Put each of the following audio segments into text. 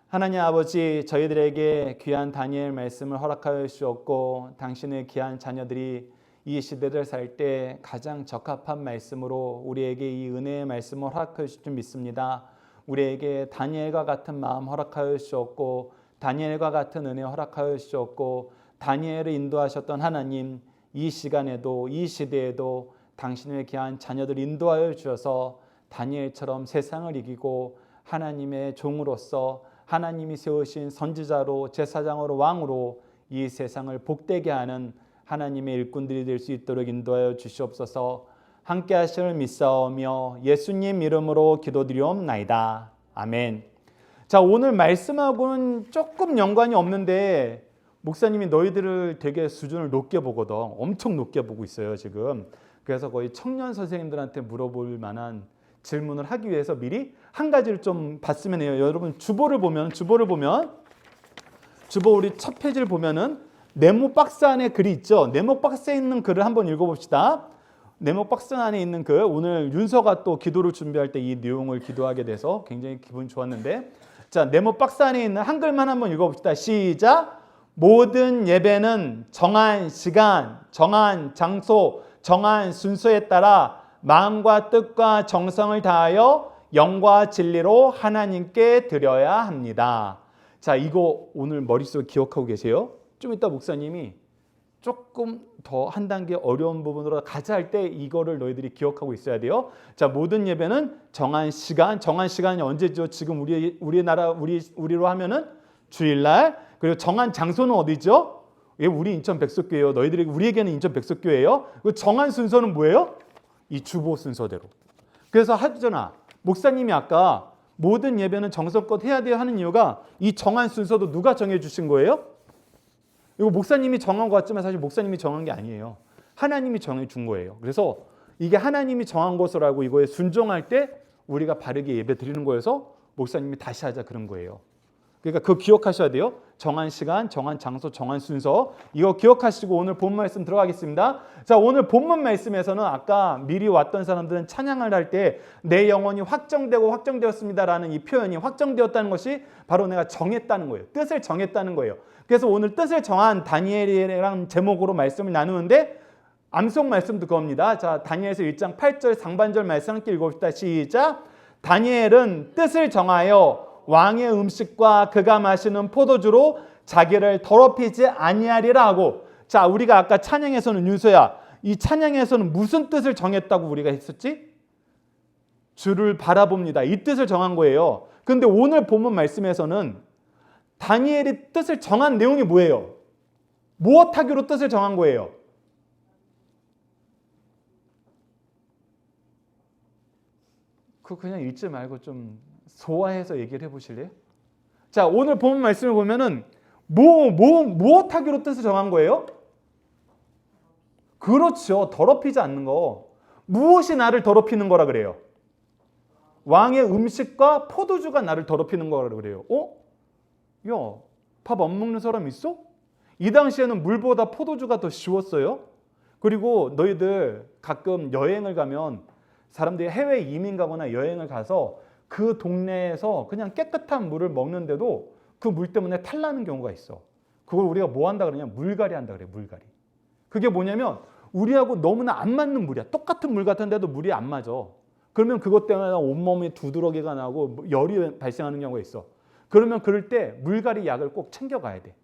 하나님 아버지, 저희들에게 귀한 다니엘 말씀을 허락하여 주셨고 당신의 귀한 자녀들이 이 시대를 살 때 가장 적합한 말씀으로 우리에게 이 은혜의 말씀을 허락하여 주실 줄 믿습니다. 우리에게 다니엘과 같은 마음 허락하여 주셨고 다니엘과 같은 은혜 허락하여 주셨고 다니엘을 인도하셨던 하나님, 이 시간에도 이 시대에도 당신의 귀한 자녀들 인도하여 주셔서 다니엘처럼 세상을 이기고 하나님의 종으로서 하나님이 세우신 선지자로 제사장으로 왕으로 이 세상을 복되게 하는 하나님의 일꾼들이 될 수 있도록 인도하여 주시옵소서. 함께 하시를 믿사오며 예수님 이름으로 기도드리옵나이다. 아멘. 자, 오늘 말씀하고는 조금 연관이 없는데 목사님이 너희들을 되게 수준을 높게 보거든. 엄청 높게 보고 있어요 지금. 그래서 거의 청년 선생님들한테 물어볼 만한 질문을 하기 위해서 미리 한 가지를 좀 봤으면 해요. 여러분 주보를 보면 주보 우리 첫 페이지를 보면은 네모 박스 안에 글이 있죠. 네모 박스에 있는 글을 한번 읽어봅시다. 네모 박스 안에 있는 글, 오늘 윤서가 또 기도를 준비할 때 이 내용을 기도하게 돼서 굉장히 기분이 좋았는데, 자, 네모 박스 안에 있는 한글만 한번 읽어봅시다. 시작. 모든 예배는 정한 시간, 정한 장소, 정한 순서에 따라 마음과 뜻과 정성을 다하여 영과 진리로 하나님께 드려야 합니다. 자, 이거 오늘 머릿속에 기억하고 계세요? 좀 이따 목사님이 조금 더 한 단계 어려운 부분으로 가자 할 때 이거를 너희들이 기억하고 있어야 돼요. 자, 모든 예배는 정한 시간이 언제죠? 지금 우리로 하면은 주일날. 그리고 정한 장소는 어디죠? 우리 인천 백석교회예요. 우리에게는 인천 백석교회예요. 그 정한 순서는 뭐예요? 이 주보 순서대로. 그래서 하잖아. 목사님이 아까 모든 예배는 정성껏 해야 돼요 하는 이유가 이 정한 순서도 누가 정해 주신 거예요? 이거 목사님이 정한 것 같지만 사실 목사님이 정한 게 아니에요. 하나님이 정해 준 거예요. 그래서 이게 하나님이 정한 것을 알고 이거에 순종할 때 우리가 바르게 예배 드리는 거여서 목사님이 다시 하자 그런 거예요. 그러니까 그거 기억하셔야 돼요. 정한 시간, 정한 장소, 정한 순서. 이거 기억하시고 오늘 본 말씀 들어가겠습니다. 자, 오늘 본문 말씀에서는 아까 미리 왔던 사람들은 찬양을 할 때 내 영혼이 확정되었습니다라는 이 표현이 확정되었다는 것이 바로 내가 정했다는 거예요. 뜻을 정했다는 거예요. 그래서 오늘 뜻을 정한 다니엘이라는 제목으로 말씀을 나누는데 암송 말씀도 그겁니다. 자, 다니엘서 1장 8절 상반절 말씀 함께 읽어봅시다. 시작. 다니엘은 뜻을 정하여 왕의 음식과 그가 마시는 포도주로 자기를 더럽히지 아니하리라 하고, 자, 우리가 아까 찬양에서는 윤서야, 이 찬양에서는 무슨 뜻을 정했다고 우리가 했었지? 주를 바라봅니다. 이 뜻을 정한 거예요. 그런데 오늘 본문 말씀에서는 다니엘이 뜻을 정한 내용이 뭐예요? 무엇하기로 뜻을 정한 거예요? 그거 그냥 읽지 말고 좀 소화해서 얘기를 해보실래요? 자, 오늘 본문 말씀을 보면은 무엇하기로 뜻을 정한 거예요? 그렇죠. 더럽히지 않는 거. 무엇이 나를 더럽히는 거라 그래요? 왕의 음식과 포도주가 나를 더럽히는 거라 그래요. 야, 밥 안 먹는 사람 있어? 이 당시에는 물보다 포도주가 더 쉬웠어요. 그리고 너희들 가끔 여행을 가면 사람들이 해외 이민 가거나 여행을 가서 그 동네에서 그냥 깨끗한 물을 먹는데도 그 물 때문에 탈나는 경우가 있어. 그걸 우리가 뭐 한다 그러냐? 물갈이 한다 그래요. 물갈이. 그게 뭐냐면 우리하고 너무나 안 맞는 물이야. 똑같은 물 같은데도 물이 안 맞아. 그러면 그것 때문에 온몸이 두드러기가 나고 열이 발생하는 경우가 있어. 그러면 그럴 때 물갈이 약을 꼭 챙겨가야 돼.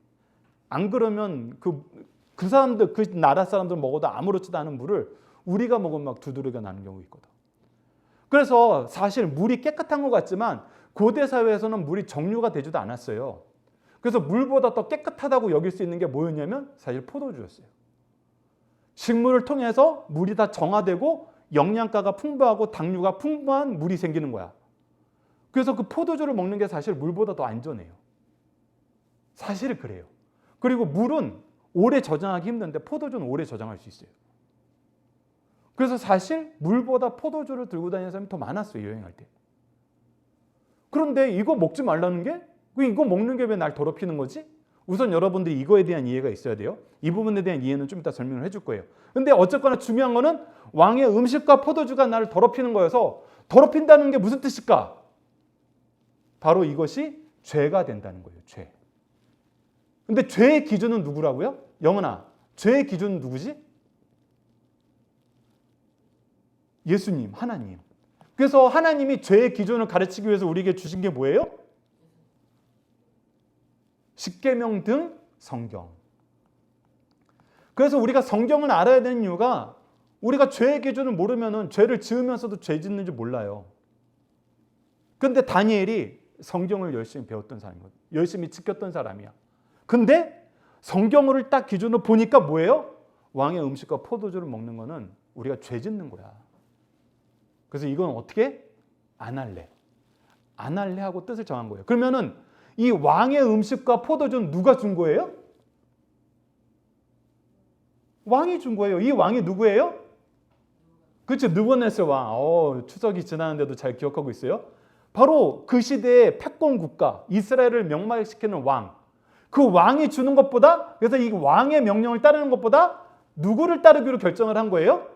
안 그러면 그 사람들, 그 나라 사람들 먹어도 아무렇지도 않은 물을 우리가 먹으면 막 두드러기가 나는 경우가 있거든. 그래서 사실 물이 깨끗한 것 같지만 고대 사회에서는 물이 정류가 되지도 않았어요. 그래서 물보다 더 깨끗하다고 여길 수 있는 게 뭐였냐면 사실 포도주였어요. 식물을 통해서 물이 다 정화되고 영양가가 풍부하고 당류가 풍부한 물이 생기는 거야. 그래서 그 포도주를 먹는 게 사실 물보다 더 안전해요. 사실 그래요. 그리고 물은 오래 저장하기 힘든데 포도주는 오래 저장할 수 있어요. 그래서 사실 물보다 포도주를 들고 다니는 사람이 더 많았어요. 여행할 때. 그런데 이거 먹지 말라는 게? 이거 먹는 게 왜 날 더럽히는 거지? 우선 여러분들이 이거에 대한 이해가 있어야 돼요. 이 부분에 대한 이해는 좀 이따 설명을 해줄 거예요. 근데 어쨌거나 중요한 거는 왕의 음식과 포도주가 나를 더럽히는 거여서 더럽힌다는 게 무슨 뜻일까? 바로 이것이 죄가 된다는 거예요. 죄. 근데 죄의 기준은 누구라고요? 영은아, 죄의 기준은 누구지? 예수님, 하나님. 그래서 하나님이 죄의 기준을 가르치기 위해서 우리에게 주신 게 뭐예요? 십계명 등 성경. 그래서 우리가 성경을 알아야 되는 이유가 우리가 죄의 기준을 모르면 죄를 지으면서도 죄 짓는지 몰라요. 그런데 다니엘이 성경을 열심히 배웠던 사람이거든요. 열심히 지켰던 사람이야. 근데 성경을 딱 기준으로 보니까 뭐예요? 왕의 음식과 포도주를 먹는 거는 우리가 죄 짓는 거야. 그래서 이건 어떻게? 안 할래. 안 할래 하고 뜻을 정한 거예요. 그러면은 이 왕의 음식과 포도주는 누가 준 거예요? 왕이 준 거예요. 이 왕이 누구예요? 그렇죠. 느부갓네살 왕. 추석이 지나는데도 잘 기억하고 있어요. 바로 그 시대의 패권 국가, 이스라엘을 명망시키는 왕. 그 왕이 주는 것보다, 그래서 이 왕의 명령을 따르는 것보다 누구를 따르기로 결정을 한 거예요?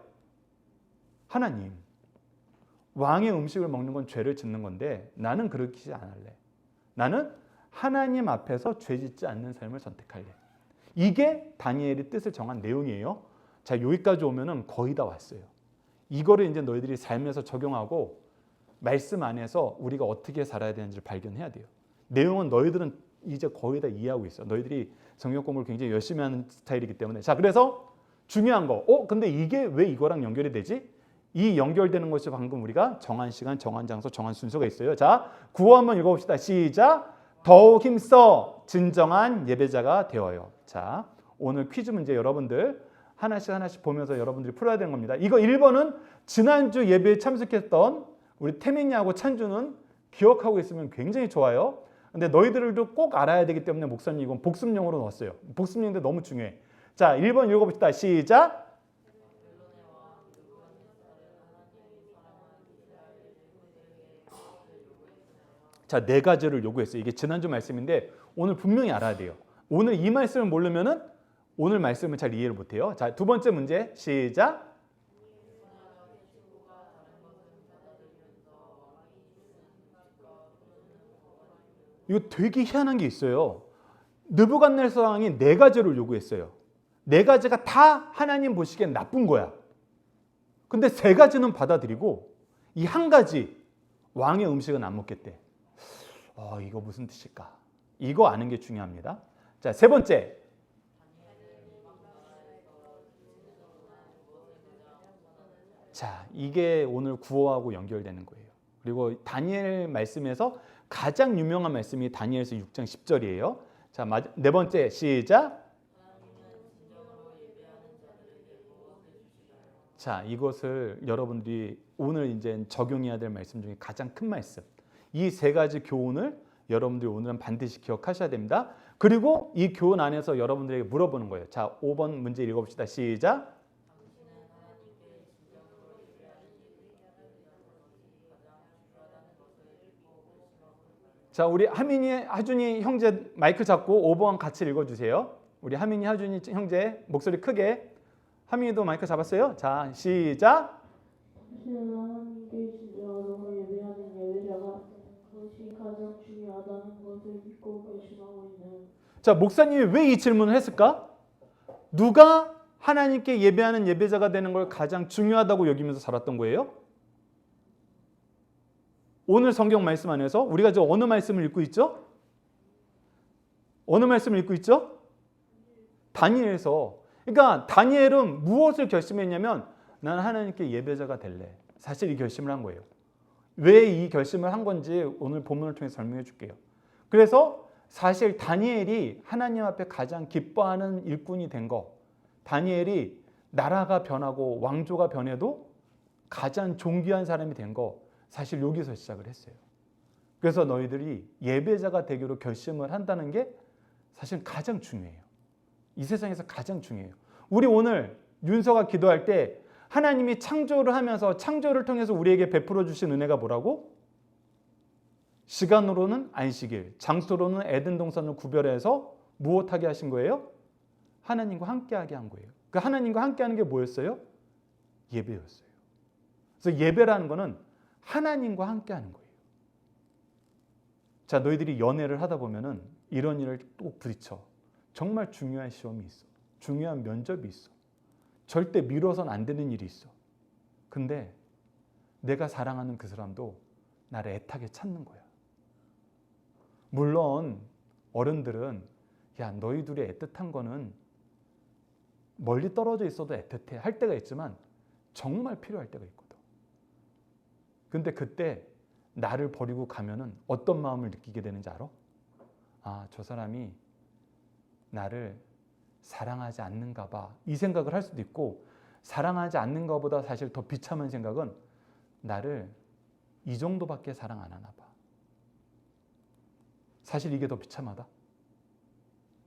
하나님. 왕의 음식을 먹는 건 죄를 짓는 건데 나는 그렇게 안 할래. 나는 하나님 앞에서 죄 짓지 않는 삶을 선택할래. 이게 다니엘이 뜻을 정한 내용이에요. 자, 여기까지 오면은 거의 다 왔어요. 이거를 이제 너희들이 삶에서 적용하고 말씀 안에서 우리가 어떻게 살아야 되는지를 발견해야 돼요. 내용은 너희들은 이제 거의 다 이해하고 있어. 너희들이 성경 공부를 굉장히 열심히 하는 스타일이기 때문에. 자, 그래서 중요한 거. 근데 이게 왜 이거랑 연결이 되지? 이 연결되는 것이 방금 우리가 정한 시간, 정한 장소, 정한 순서가 있어요. 자, 구호 한번 읽어봅시다. 시작. 더욱 힘써 진정한 예배자가 되어요. 자, 오늘 퀴즈 문제 여러분들 하나씩 보면서 여러분들이 풀어야 되는 겁니다. 이거 1번은 지난주 예배에 참석했던 우리 태민이하고 찬주는 기억하고 있으면 굉장히 좋아요. 근데 너희들도 꼭 알아야 되기 때문에 목사님 이건 복습용으로 넣었어요. 복습용인데 너무 중요해. 자, 1번 읽어봅시다. 시작. 자, 4가지를 요구했어요. 이게 지난주 말씀인데 오늘 분명히 알아야 돼요. 오늘 이 말씀을 모르면은 오늘 말씀을 잘 이해를 못해요. 자, 2번째 문제 시작. 이거 되게 희한한 게 있어요. 느부갓네살 왕이 4가지를 요구했어요. 4가지가 다 하나님 보시기엔 나쁜 거야. 근데 3가지는 받아들이고 이 1가지 왕의 음식은 안 먹겠대. 이거 무슨 뜻일까? 이거 아는 게 중요합니다. 자, 3번째. 자, 이게 오늘 구호하고 연결되는 거예요. 그리고 다니엘 말씀에서 가장 유명한 말씀이 다니엘서 6장 10절이에요. 자, 4번째 시작. 자, 이것을 여러분들이 오늘 이제 적용해야 될 말씀 중에 가장 큰 말씀. 이 3가지 교훈을 여러분들이 오늘은 반드시 기억하셔야 됩니다. 그리고 이 교훈 안에서 여러분들에게 물어보는 거예요. 자, 5번 문제 읽어봅시다. 시작. 자, 우리 하민이, 하준이 형제 마이크 잡고 5번 같이 읽어주세요. 우리 하민이, 하준이 형제 목소리 크게. 하민이도 마이크 잡았어요? 자, 시작. 하나님께 진정으로 예배하는 예배자가 그것이 가장 중요하다는 것을 믿고 결심하고 있는. 자, 목사님이 왜 이 질문을 했을까? 누가 하나님께 예배하는 예배자가 되는 걸 가장 중요하다고 여기면서 살았던 거예요? 오늘 성경 말씀 안에서 우리가 저 어느 말씀을 읽고 있죠? 어느 말씀을 읽고 있죠? 다니엘서. 그러니까 다니엘은 무엇을 결심했냐면 나는 하나님께 예배자가 될래. 사실 이 결심을 한 거예요. 왜 이 결심을 한 건지 오늘 본문을 통해서 설명해 줄게요. 그래서 사실 다니엘이 하나님 앞에 가장 기뻐하는 일꾼이 된 거, 다니엘이 나라가 변하고 왕조가 변해도 가장 존귀한 사람이 된 거, 사실 여기서 시작을 했어요. 그래서 너희들이 예배자가 되기로 결심을 한다는 게 사실 가장 중요해요. 이 세상에서 가장 중요해요. 우리 오늘 윤서가 기도할 때 하나님이 창조를 하면서 창조를 통해서 우리에게 베풀어 주신 은혜가 뭐라고? 시간으로는 안식일, 장소로는 에덴 동산을 구별해서 무엇하게 하신 거예요? 하나님과 함께하게 한 거예요. 그 하나님과 함께하는 게 뭐였어요? 예배였어요. 그래서 예배라는 거는 하나님과 함께하는 거예요. 자, 너희들이 연애를 하다 보면은 이런 일을 또 부딪혀. 정말 중요한 시험이 있어. 중요한 면접이 있어. 절대 미뤄선 안 되는 일이 있어. 근데 내가 사랑하는 그 사람도 나를 애타게 찾는 거야. 물론 어른들은 야, 너희 둘이 애틋한 거는 멀리 떨어져 있어도 애틋해 할 때가 있지만 정말 필요할 때가 있거든. 근데 그때 나를 버리고 가면은 어떤 마음을 느끼게 되는지 알아? 아, 저 사람이 나를 사랑하지 않는가 봐. 이 생각을 할 수도 있고, 사랑하지 않는가 보다 사실 더 비참한 생각은 나를 이 정도밖에 사랑 안 하나 봐. 사실 이게 더 비참하다.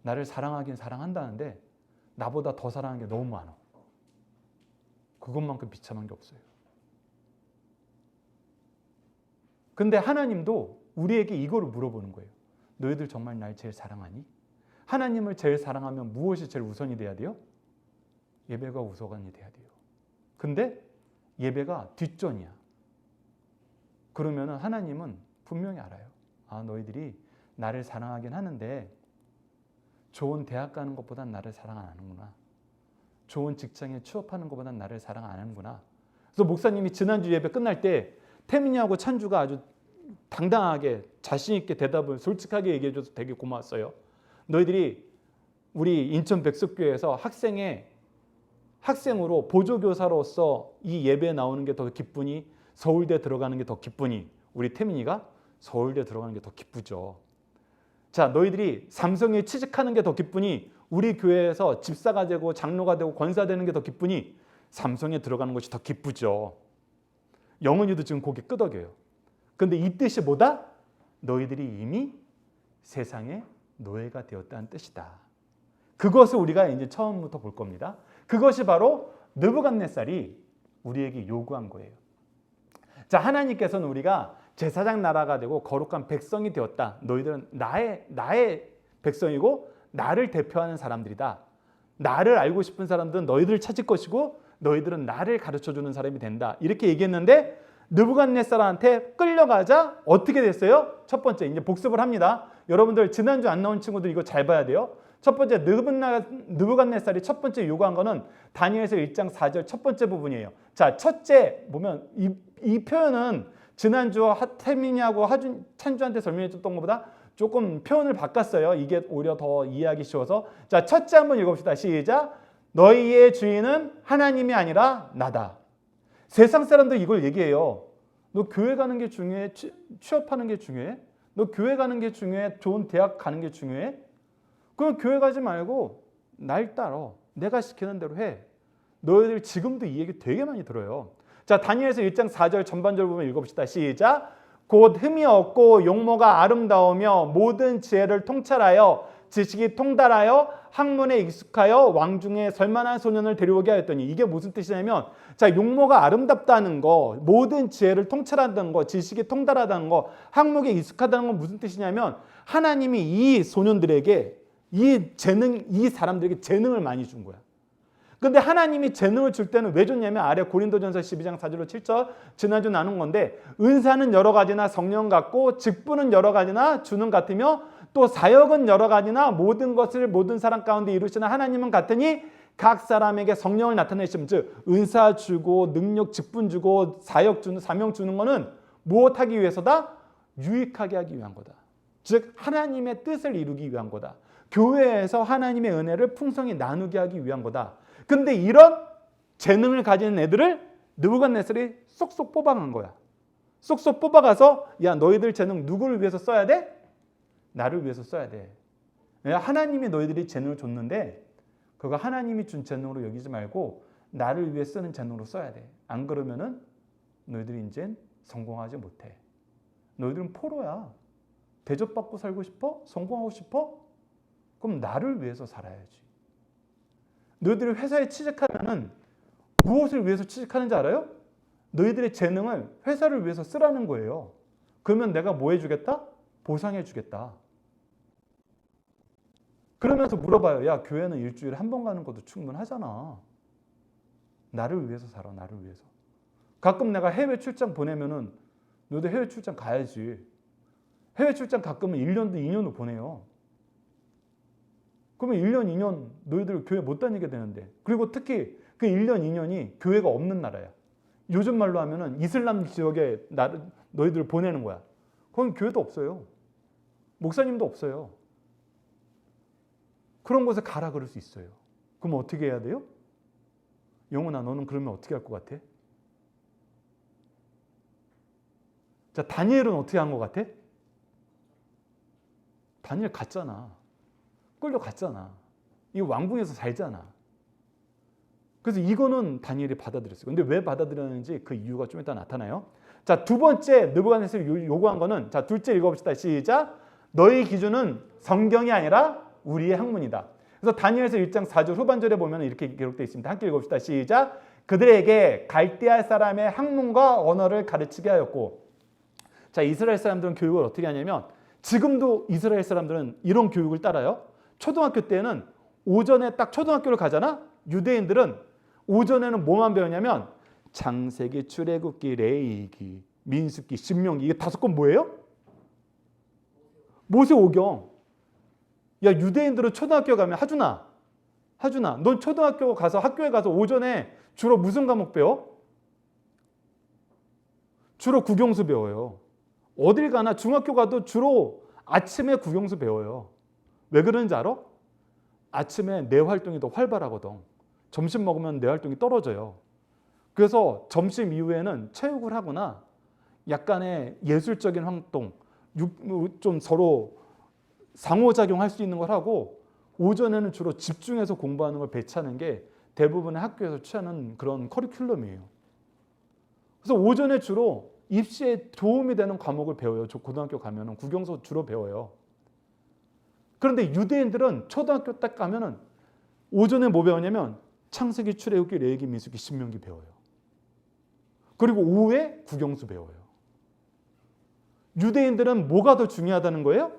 나를 사랑하긴 사랑한다는데 나보다 더 사랑하는 게 너무 많아. 그것만큼 비참한 게 없어요. 근데 하나님도 우리에게 이거를 물어보는 거예요. 너희들 정말 날 제일 사랑하니? 하나님을 제일 사랑하면 무엇이 제일 우선이 돼야 돼요? 예배가 우선이 돼야 돼요. 근데 예배가 뒷전이야. 그러면 하나님은 분명히 알아요. 아, 너희들이 나를 사랑하긴 하는데 좋은 대학 가는 것보단 나를 사랑 안 하는구나. 좋은 직장에 취업하는 것보단 나를 사랑 안 하는구나. 그래서 목사님이 지난주 예배 끝날 때 태민이하고 찬주가 아주 당당하게 자신 있게 대답을 솔직하게 얘기해줘서 되게 고마웠어요. 너희들이 우리 인천 백석교회에서 학생으로 보조교사로서 이 예배에 나오는 게 더 기쁘니 서울대 들어가는 게 더 기쁘니 우리 태민이가 서울대 들어가는 게 더 기쁘죠. 자, 너희들이 삼성에 취직하는 게 더 기쁘니 우리 교회에서 집사가 되고 장로가 되고 권사 되는 게 더 기쁘니 삼성에 들어가는 것이 더 기쁘죠. 영은이도 지금 고개 끄덕여요. 근데 이 뜻이 뭐다? 너희들이 이미 세상의 노예가 되었다는 뜻이다. 그것을 우리가 이제 처음부터 볼 겁니다. 그것이 바로 느부갓네살이 우리에게 요구한 거예요. 자, 하나님께서는 우리가 제사장 나라가 되고 거룩한 백성이 되었다. 너희들은 나의 백성이고 나를 대표하는 사람들이다. 나를 알고 싶은 사람들은 너희들을 찾을 것이고 너희들은 나를 가르쳐주는 사람이 된다. 이렇게 얘기했는데 느부갓네살한테 끌려가자 어떻게 됐어요? 첫 번째 이제 복습을 합니다. 여러분들 지난주 안 나온 친구들 이거 잘 봐야 돼요. 첫 번째 느부갓네살이 첫 번째 요구한 거는 다니엘서 1장 4절 첫 번째 부분이에요. 자, 첫째 보면 이 표현은 지난주 태민이하고 찬주한테 설명해 줬던 것보다 조금 표현을 바꿨어요. 이게 오히려 더 이해하기 쉬워서. 자, 첫째 한번 읽어봅시다. 시작. 너희의 주인은 하나님이 아니라 나다. 세상 사람들 이걸 얘기해요. 너 교회 가는 게 중요해? 취업하는 게 중요해? 너 교회 가는 게 중요해? 좋은 대학 가는 게 중요해? 그럼 교회 가지 말고 날 따라. 내가 시키는 대로 해. 너희들 지금도 이 얘기 되게 많이 들어요. 자, 다니엘서 1장 4절 전반절 보면 읽어봅시다. 시작. 곧 흠이 없고 용모가 아름다우며 모든 지혜를 통찰하여 지식이 통달하여 학문에 익숙하여 왕중에 설만한 소년을 데려오게 하였더니 이게 무슨 뜻이냐면 자, 용모가 아름답다는 거, 모든 지혜를 통찰한다는 거, 지식이 통달하다는 거, 학문에 익숙하다는 건 무슨 뜻이냐면 하나님이 이 소년들에게 이 사람들에게 재능을 많이 준 거야. 근데 하나님이 재능을 줄 때는 왜 줬냐면 아래 고린도전서 12장 4절로 7절 지난주 나눈 건데 은사는 여러 가지나 성령 같고 직분은 여러 가지나 주는 같으며 또 사역은 여러 가지나 모든 것을 모든 사람 가운데 이루시는 하나님은 같으니 각 사람에게 성령을 나타내시면 즉 은사 주고 능력 직분 주고 사역 주는 사명 주는 거는 무엇하기 위해서다? 유익하게 하기 위한 거다. 즉 하나님의 뜻을 이루기 위한 거다. 교회에서 하나님의 은혜를 풍성히 나누게 하기 위한 거다. 근데 이런 재능을 가진 애들을 느부갓네살이 쏙쏙 뽑아간 거야. 쏙쏙 뽑아가서 야, 너희들 재능 누구를 위해서 써야 돼? 나를 위해서 써야 돼. 하나님이 너희들이 재능을 줬는데 그거 하나님이 준 재능으로 여기지 말고 나를 위해 쓰는 재능으로 써야 돼. 안 그러면은 너희들이 이젠 성공하지 못해. 너희들은 포로야. 대접받고 살고 싶어? 성공하고 싶어? 그럼 나를 위해서 살아야지. 너희들이 회사에 취직하면은 무엇을 위해서 취직하는지 알아요? 너희들의 재능을 회사를 위해서 쓰라는 거예요. 그러면 내가 뭐 해주겠다? 보상해주겠다. 그러면서 물어봐요. 야, 교회는 일주일에 한 번 가는 것도 충분하잖아. 나를 위해서 살아, 나를 위해서. 가끔 내가 해외 출장 보내면은 너도 해외 출장 가야지. 해외 출장 가끔은 1년도 2년도 보내요. 그러면 1년, 2년 너희들 교회 못 다니게 되는데, 그리고 특히 그 1년, 2년이 교회가 없는 나라야. 요즘 말로 하면은 이슬람 지역에 너희들 보내는 거야. 거긴 교회도 없어요. 목사님도 없어요. 그런 곳에 가라 그럴 수 있어요. 그럼 어떻게 해야 돼요? 영훈아, 너는 그러면 어떻게 할 것 같아? 자, 다니엘은 어떻게 한 것 같아? 다니엘 갔잖아. 끌려갔잖아. 이 왕궁에서 살잖아. 그래서 이거는 다니엘이 받아들였어요. 근데 왜 받아들였는지 그 이유가 좀 이따 나타나요. 자, 두 번째 느부갓네살이 요구한 거는, 자, 둘째 읽어봅시다. 시작. 너희 기준은 성경이 아니라 우리의 학문이다. 그래서 다니엘서 1장 4절 후반절에 보면 이렇게 기록되어 있습니다. 함께 읽어봅시다. 시작. 그들에게 갈대아 사람의 학문과 언어를 가르치게 하였고, 자, 이스라엘 사람들은 교육을 어떻게 하냐면, 지금도 이스라엘 사람들은 이런 교육을 따라요. 초등학교 때는 오전에 딱 초등학교를 가잖아. 유대인들은 오전에는 뭐만 배우냐면 창세기, 출애굽기, 레위기, 민수기, 신명기, 이게 5권 뭐예요? 모세오경. 야, 유대인들은 초등학교 가면 하준아, 넌 초등학교 가서 학교에 가서 오전에 주로 무슨 과목 배워? 주로 국영수 배워요. 어딜 가나 중학교 가도 주로 아침에 국영수 배워요. 왜 그러는지 알아? 아침에 뇌 활동이 더 활발하거든. 점심 먹으면 뇌 활동이 떨어져요. 그래서 점심 이후에는 체육을 하거나 약간의 예술적인 활동, 좀 서로 상호작용할 수 있는 걸 하고, 오전에는 주로 집중해서 공부하는 걸 배치하는 게 대부분의 학교에서 취하는 그런 커리큘럼이에요. 그래서 오전에 주로 입시에 도움이 되는 과목을 배워요. 저 고등학교 가면은 국영수 주로 배워요. 그런데 유대인들은 초등학교 딱 가면은 오전에 뭐 배우냐면 창세기, 출애굽기, 레위기, 민수기, 신명기 배워요. 그리고 오후에 국영수 배워요. 유대인들은 뭐가 더 중요하다는 거예요?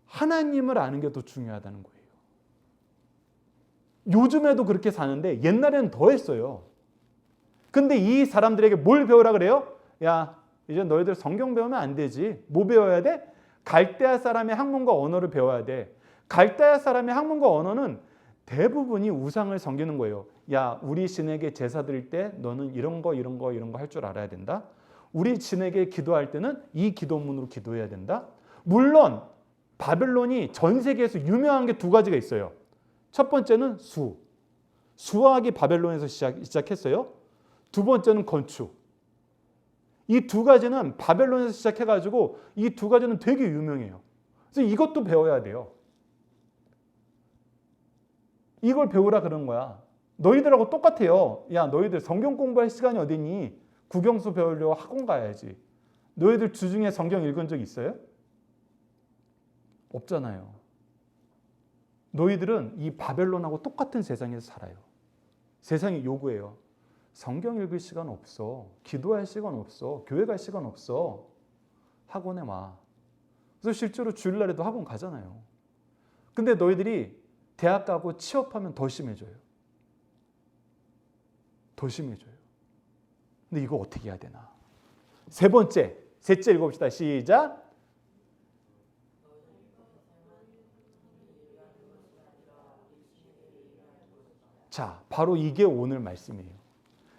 하나님을 아는 게 더 중요하다는 거예요. 요즘에도 그렇게 사는데 옛날에는 더 했어요. 근데 이 사람들에게 뭘 배우라 그래요? 야, 이제 너희들 성경 배우면 안 되지. 뭐 배워야 돼? 갈대아 사람의 학문과 언어를 배워야 돼. 갈대아 사람의 학문과 언어는 대부분이 우상을 섬기는 거예요. 야, 우리 신에게 제사 드릴 때 너는 이런 거 할 줄 알아야 된다. 우리 신에게 기도할 때는 이 기도문으로 기도해야 된다. 물론 바벨론이 전 세계에서 유명한 게 2가지가 있어요. 첫 번째는 수학이 바벨론에서 시작했어요. 두 번째는 건축. 이 2가지는 바벨론에서 시작해가지고 이 2가지는 되게 유명해요. 그래서 이것도 배워야 돼요. 이걸 배우라 그런 거야. 너희들하고 똑같아요. 야, 너희들 성경 공부할 시간이 어디니? 국영수 배우려고 학원 가야지. 너희들 주중에 성경 읽은 적 있어요? 없잖아요. 너희들은 이 바벨론하고 똑같은 세상에서 살아요. 세상이 요구해요. 성경 읽을 시간 없어. 기도할 시간 없어. 교회 갈 시간 없어. 학원에 와. 그래서 실제로 주일날에도 학원 가잖아요. 근데 너희들이 대학 가고 취업하면 더 심해져요. 더 심해져요. 근데 이거 어떻게 해야 되나? 셋째 읽어봅시다. 시작. 자, 바로 이게 오늘 말씀이에요.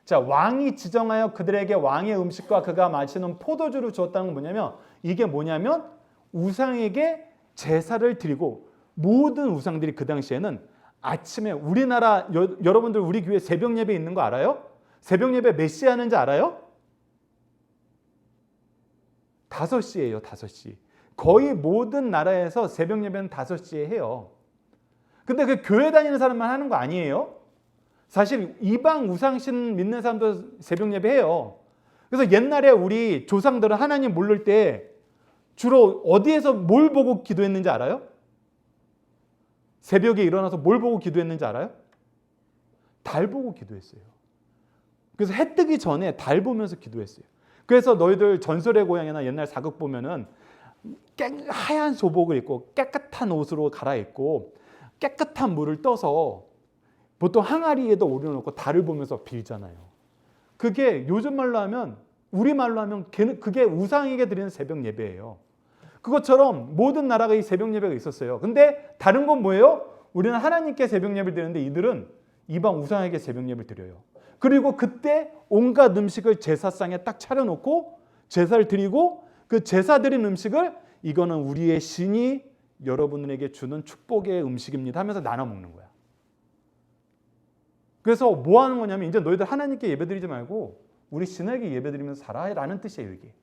자, 왕이 지정하여 그들에게 왕의 음식과 그가 마시는 포도주를 주었다는 건 뭐냐면, 이게 뭐냐면 우상에게 제사를 드리고, 모든 우상들이 그 당시에는 아침에 우리나라 여러분들 우리 교회 새벽 예배 있는 거 알아요? 새벽 예배 몇 시에 하는지 알아요? 5시예요. 5시. 거의 모든 나라에서 새벽 예배는 5시에 해요. 근데 그 교회 다니는 사람만 하는 거 아니에요? 사실 이방 우상신 믿는 사람도 새벽 예배해요. 그래서 옛날에 우리 조상들은 하나님 모를 때 주로 어디에서 뭘 보고 기도했는지 알아요? 새벽에 일어나서 뭘 보고 기도했는지 알아요? 달 보고 기도했어요. 그래서 해 뜨기 전에 달 보면서 기도했어요. 그래서 너희들 전설의 고향이나 옛날 사극 보면은 하얀 소복을 입고 깨끗한 옷으로 갈아입고 깨끗한 물을 떠서 보통 항아리에다 올려놓고 달을 보면서 빌잖아요. 그게 요즘 말로 하면, 우리 말로 하면 그게 우상에게 드리는 새벽 예배예요. 그것처럼 모든 나라가 이 새벽 예배가 있었어요. 근데 다른 건 뭐예요? 우리는 하나님께 새벽 예배를 드리는데 이들은 이방 우상에게 새벽 예배를 드려요. 그리고 그때 온갖 음식을 제사상에 딱 차려놓고 제사를 드리고 그 제사 드린 음식을 이거는 우리의 신이 여러분에게 주는 축복의 음식입니다 하면서 나눠 먹는 거야. 그래서 뭐 하는 거냐면 이제 너희들 하나님께 예배드리지 말고 우리 신에게 예배드리면서 살아라는 뜻이에요, 이게.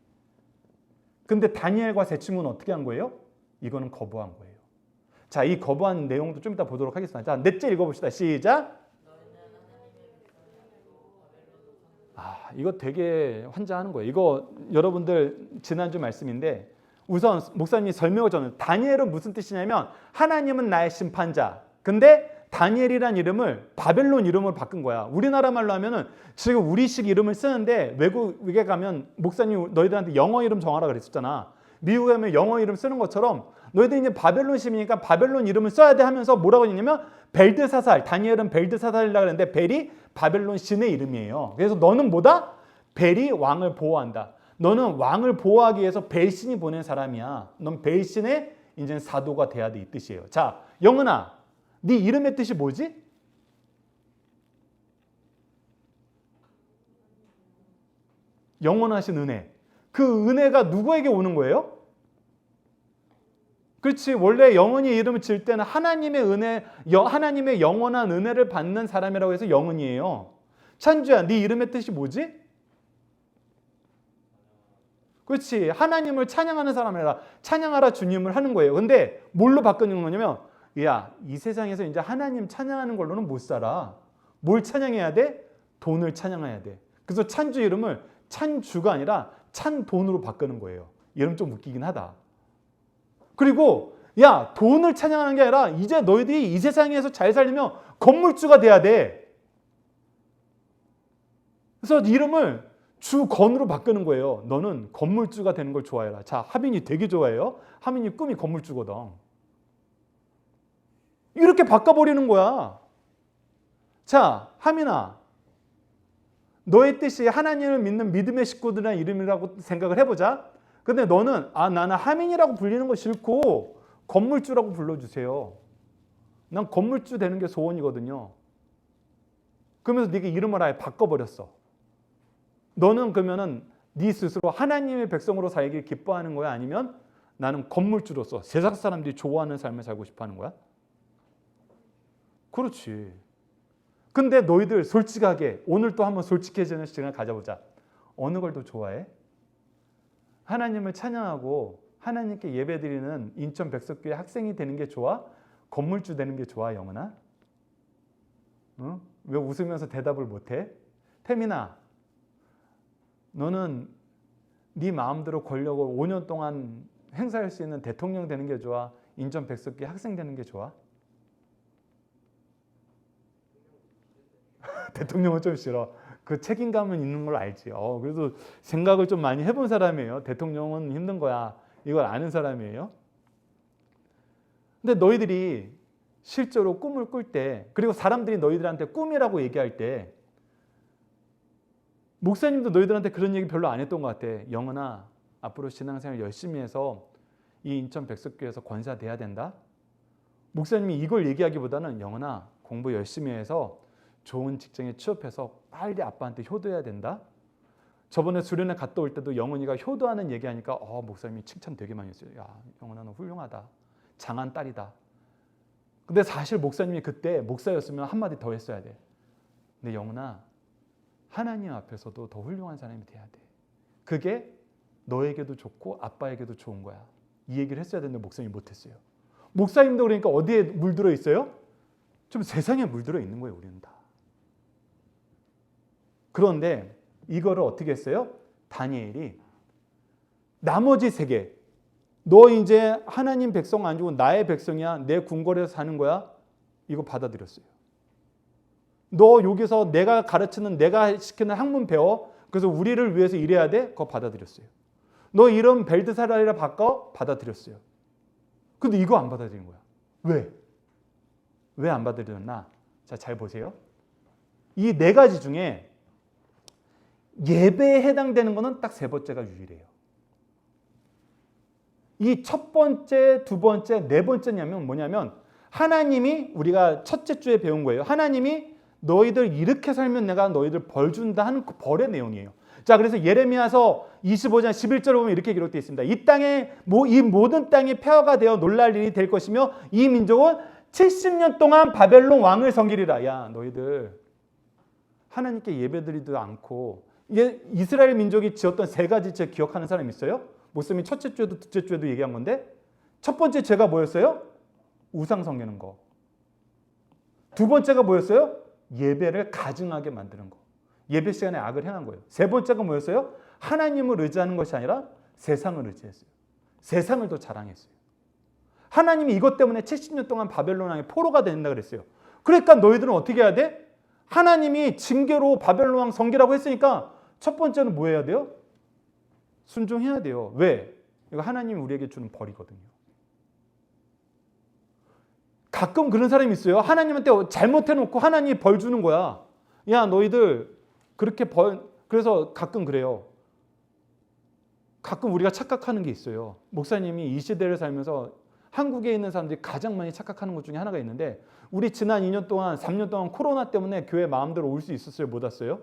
근데 다니엘과 세 친구는 어떻게 한 거예요? 이거는 거부한 거예요. 자, 이 거부한 내용도 좀 이따 보도록 하겠습니다. 자, 넷째 읽어봅시다. 시작. 이거 되게 환장하는 거예요. 이거 여러분들 지난주 말씀인데 우선 목사님이 설명을 전해요. 다니엘은 무슨 뜻이냐면 하나님은 나의 심판자. 근데 다니엘이란 이름을 바벨론 이름으로 바꾼 거야. 우리나라 말로 하면은 지금 우리식 이름을 쓰는데 외국에 가면 목사님 너희들한테 영어 이름 정하라 그랬었잖아. 미국에 가면 영어 이름 쓰는 것처럼 너희들 이제 바벨론 시민이니까 바벨론 이름을 써야 돼 하면서 뭐라고 했냐면 벨드사살. 다니엘은 벨드사살이라고 그랬는데 벨이 바벨론 신의 이름이에요. 그래서 너는 뭐다? 벨이 왕을 보호한다. 너는 왕을 보호하기 위해서 벨신이 보낸 사람이야. 넌 벨신의 이제 사도가 돼야 돼, 이 뜻이에요. 자, 영은아, 네 이름의 뜻이 뭐지? 영원하신 은혜. 그 은혜가 누구에게 오는 거예요? 그렇지. 원래 영은이 이름을 지을 때는 하나님의 은혜, 하나님의 영원한 은혜를 받는 사람이라고 해서 영은이에요. 찬주야, 네 이름의 뜻이 뭐지? 그렇지. 하나님을 찬양하는 사람이라 찬양하라 주님을 하는 거예요. 근데 뭘로 바꾸는 거냐면 야, 이 세상에서 이제 하나님 찬양하는 걸로는 못 살아. 뭘 찬양해야 돼? 돈을 찬양해야 돼. 그래서 찬주 이름을 찬주가 아니라 찬돈으로 바꾸는 거예요. 이름 좀 웃기긴 하다. 그리고 야, 돈을 찬양하는 게 아니라 이제 너희들이 이 세상에서 잘 살려면 건물주가 돼야 돼. 그래서 이름을 주건으로 바꾸는 거예요. 너는 건물주가 되는 걸 좋아해라. 자, 하민이 되게 좋아해요. 하민이 꿈이 건물주거든. 이렇게 바꿔버리는 거야. 자, 하민아, 너의 뜻이 하나님을 믿는 믿음의 식구들이라는 이름이라고 생각을 해보자. 근데 너는 나는 하민이라고 불리는 거 싫고 건물주라고 불러주세요. 난 건물주 되는 게 소원이거든요. 그러면서 네가 이름을 아예 바꿔버렸어. 너는 그러면은 네 스스로 하나님의 백성으로 살기 기뻐하는 거야? 아니면 나는 건물주로서 세상 사람들이 좋아하는 삶을 살고 싶어하는 거야? 그렇지. 근데 너희들 솔직하게 오늘 또 한번 솔직해지는 시간을 가져보자. 어느 걸 더 좋아해? 하나님을 찬양하고 하나님께 예배드리는 인천 백석교회 학생이 되는 게 좋아? 건물주 되는 게 좋아, 영은아? 응? 왜 웃으면서 대답을 못해? 태민아, 너는 네 마음대로 권력을 5년 동안 행사할 수 있는 대통령 되는 게 좋아? 인천 백석교회 학생 되는 게 좋아? 대통령은 좀 싫어. 그 책임감은 있는 걸 알지. 그래도 생각을 좀 많이 해본 사람이에요. 대통령은 힘든 거야. 이걸 아는 사람이에요. 근데 너희들이 실제로 꿈을 꿀 때, 그리고 사람들이 너희들한테 꿈이라고 얘기할 때, 목사님도 너희들한테 그런 얘기 별로 안 했던 것 같아. 영은아, 앞으로 신앙생활 열심히 해서 이 인천 백석교회에서 권사 돼야 된다. 목사님이 이걸 얘기하기보다는 영은아, 공부 열심히 해서 좋은 직장에 취업해서 빨리 아빠한테 효도해야 된다. 저번에 수련회 갔다 올 때도 영은이가 효도하는 얘기하니까 목사님이 칭찬 되게 많이 했어요. 야, 영은아 너 훌륭하다. 장한 딸이다. 근데 사실 목사님이 그때 목사였으면 한마디 더 했어야 돼. 근데 영은아, 하나님 앞에서도 더 훌륭한 사람이 돼야 돼. 그게 너에게도 좋고 아빠에게도 좋은 거야. 이 얘기를 했어야 되는데 목사님이 못했어요. 목사님도 그러니까 어디에 물들어 있어요? 좀 세상에 물들어 있는 거예요, 우리는 다. 그런데 이거를 어떻게 했어요? 다니엘이 나머지 세 개, 너 이제 하나님 백성 아니고 나의 백성이야. 내 궁궐에서 사는 거야. 이거 받아들였어요. 너 여기서 내가 가르치는 내가 시키는 학문 배워. 그래서 우리를 위해서 일해야 돼. 그거 받아들였어요. 너 이름 벨드사살이라 바꿔. 받아들였어요. 근데 이거 안 받아들인 거야. 왜? 왜 안 받아들였나? 자, 잘 보세요. 이 네 가지 중에 예배에 해당되는 거는 딱 세 번째가 유일해요. 이 첫 번째, 두 번째, 네 번째냐면 뭐냐면 하나님이 우리가 첫째 주에 배운 거예요. 하나님이 너희들 이렇게 살면 내가 너희들 벌 준다 하는 그 벌의 내용이에요. 자, 그래서 예레미야서 25장 11절에 보면 이렇게 기록되어 있습니다. 이 땅에 이 모든 땅이 폐허가 되어 놀랄 일이 될 것이며 이 민족은 70년 동안 바벨론 왕을 섬기리라. 야, 너희들 하나님께 예배드리지도 않고 이게 이스라엘 민족이 지었던 세 가지 죄 기억하는 사람 있어요? 목사님이 첫째 주에도 둘째 주에도 얘기한 건데 첫 번째 죄가 뭐였어요? 우상 섬기는 거. 두 번째가 뭐였어요? 예배를 가증하게 만드는 거. 예배 시간에 악을 행한 거예요. 세 번째가 뭐였어요? 하나님을 의지하는 것이 아니라 세상을 의지했어요. 세상을 더 자랑했어요. 하나님이 이것 때문에 70년 동안 바벨론 왕의 포로가 된다 그랬어요. 그러니까 너희들은 어떻게 해야 돼? 하나님이 징계로 바벨론 왕 섬기라고 했으니까 첫 번째는 뭐 해야 돼요? 순종해야 돼요. 왜? 이거 하나님이 우리에게 주는 벌이거든요. 가끔 그런 사람이 있어요. 하나님한테 잘못해놓고 하나님이 벌 주는 거야. 야, 너희들 그렇게 그래서 가끔 그래요. 가끔 우리가 착각하는 게 있어요. 목사님이 이 시대를 살면서 한국에 있는 사람들이 가장 많이 착각하는 것 중에 하나가 있는데 우리 지난 2년 동안 3년 동안 코로나 때문에 교회 마음대로 올 수 있었어요? 못 왔어요?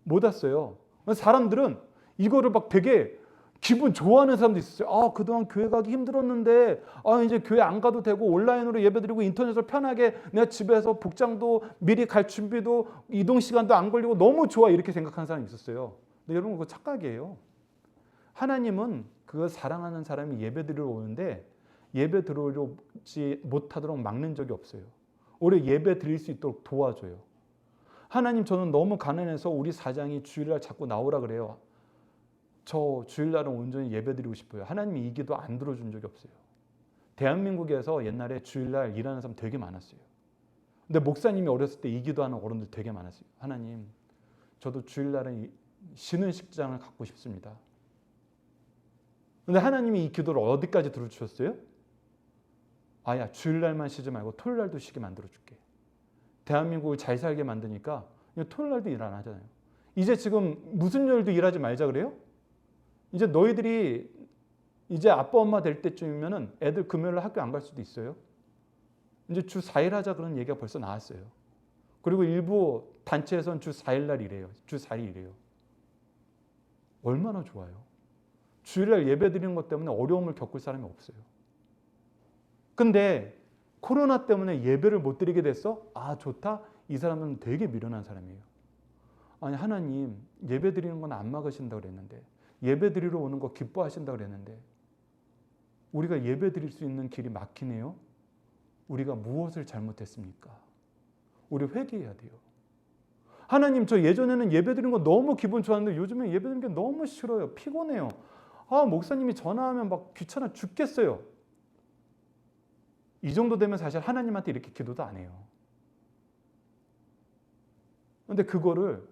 못 왔어요. 사람들은 이거를 막 되게 기분 좋아하는 사람도 있었어요. 아, 그동안 교회 가기 힘들었는데 이제 교회 안 가도 되고 온라인으로 예배드리고 인터넷으로 편하게 내가 집에서 복장도 미리 갈 준비도 이동 시간도 안 걸리고 너무 좋아 이렇게 생각하는 사람이 있었어요. 근데 여러분 그거 착각이에요. 하나님은 그걸 사랑하는 사람이 예배드리러 오는데 예배 들어오지 못하도록 막는 적이 없어요. 오히려 예배 드릴 수 있도록 도와줘요. 하나님 저는 너무 가난해서 우리 사장이 주일날 자꾸 나오라 그래요. 저 주일날은 온전히 예배드리고 싶어요. 하나님이 이 기도 안 들어준 적이 없어요. 대한민국에서 옛날에 주일날 일하는 사람 되게 많았어요. 근데 목사님이 어렸을 때 이 기도하는 어른들 되게 많았어요. 하나님 저도 주일날은 쉬는 식장을 갖고 싶습니다. 근데 하나님이 이 기도를 어디까지 들어주셨어요? 아야 주일날만 쉬지 말고 토요일날도 쉬게 만들어줄게. 대한민국을 잘 살게 만드니까 토요일날도 일 안 하잖아요. 이제 지금 무슨 요일도 일하지 말자 그래요? 이제 너희들이 이제 아빠 엄마 될 때쯤이면은 애들 금요일날 학교 안 갈 수도 있어요. 이제 주 4일 하자 그런 얘기가 벌써 나왔어요. 그리고 일부 단체에서는 주 4일날 일해요. 주 4일 일해요. 얼마나 좋아요. 주일날 예배 드리는 것 때문에 어려움을 겪을 사람이 없어요. 근데 코로나 때문에 예배를 못 드리게 됐어? 아 좋다. 이 사람은 되게 미련한 사람이에요. 아니 하나님 예배 드리는 건 안 막으신다고 그랬는데 예배 드리러 오는 거 기뻐하신다고 그랬는데 우리가 예배 드릴 수 있는 길이 막히네요. 우리가 무엇을 잘못했습니까? 우리 회개해야 돼요. 하나님 저 예전에는 예배 드리는 거 너무 기분 좋았는데 요즘에 예배 드리는 게 너무 싫어요. 피곤해요. 아 목사님이 전화하면 막 귀찮아 죽겠어요. 이 정도 되면 사실 하나님한테 이렇게 기도도 안 해요. 근데 그거를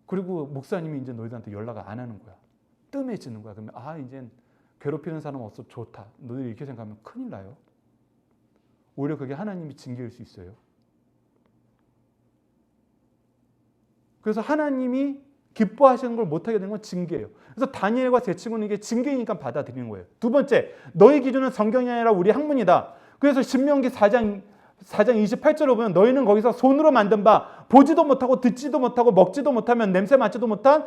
그리고 목사님이 이제 너희들한테 연락을 안 하는 거야. 뜸해지는 거야. 그러면 이제 괴롭히는 사람 없어 좋다. 너희들 이렇게 생각하면 큰일 나요. 오히려 그게 하나님이 징계일 수 있어요. 그래서 하나님이 기뻐하시는 걸 못하게 되는 건 징계예요. 그래서 다니엘과 제 친구는 이게 징계이니까 받아들이는 거예요. 두 번째, 너희 기준은 성경이 아니라 우리 학문이다. 그래서 신명기 4장 28절을 보면 너희는 거기서 손으로 만든 바 보지도 못하고 듣지도 못하고 먹지도 못하면 냄새 맡지도 못한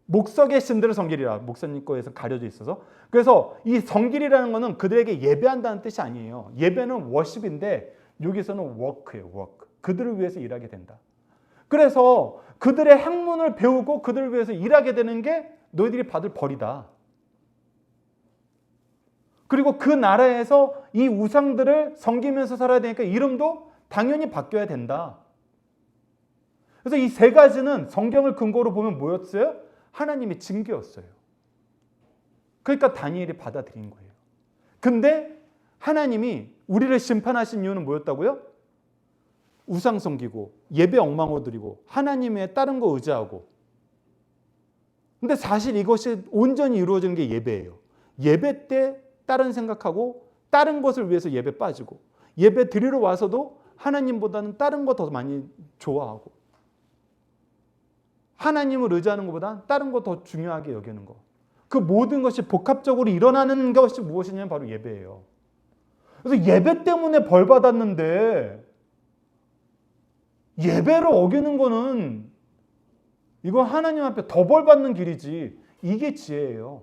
목석의 신들을 섬기리라. 목사님 거에서 가려져 있어서. 그래서 이 섬기리라는 거는 그들에게 예배한다는 뜻이 아니에요. 예배는 워십인데 여기서는 워크예요. 워크. 그들을 위해서 일하게 된다. 그래서 그들의 학문을 배우고 그들을 위해서 일하게 되는 게 너희들이 받을 벌이다. 그리고 그 나라에서 이 우상들을 섬기면서 살아야 되니까 이름도 당연히 바뀌어야 된다. 그래서 이 세 가지는 성경을 근거로 보면 뭐였어요? 하나님의 징계였어요. 그러니까 다니엘이 받아들인 거예요. 근데 하나님이 우리를 심판하신 이유는 뭐였다고요? 우상 섬기고 예배 엉망으로 드리고 하나님의 다른 거 의지하고. 근데 사실 이것이 온전히 이루어지는 게 예배예요. 예배 때 다른 생각하고 다른 것을 위해서 예배 빠지고 예배 드리러 와서도 하나님보다는 다른 거 더 많이 좋아하고 하나님을 의지하는 것보다 다른 거 더 중요하게 여기는 거. 그 모든 것이 복합적으로 일어나는 것이 무엇이냐면 바로 예배예요. 그래서 예배 때문에 벌 받았는데 예배를 어기는 거는 이건 하나님 앞에 더 벌 받는 길이지. 이게 지혜예요.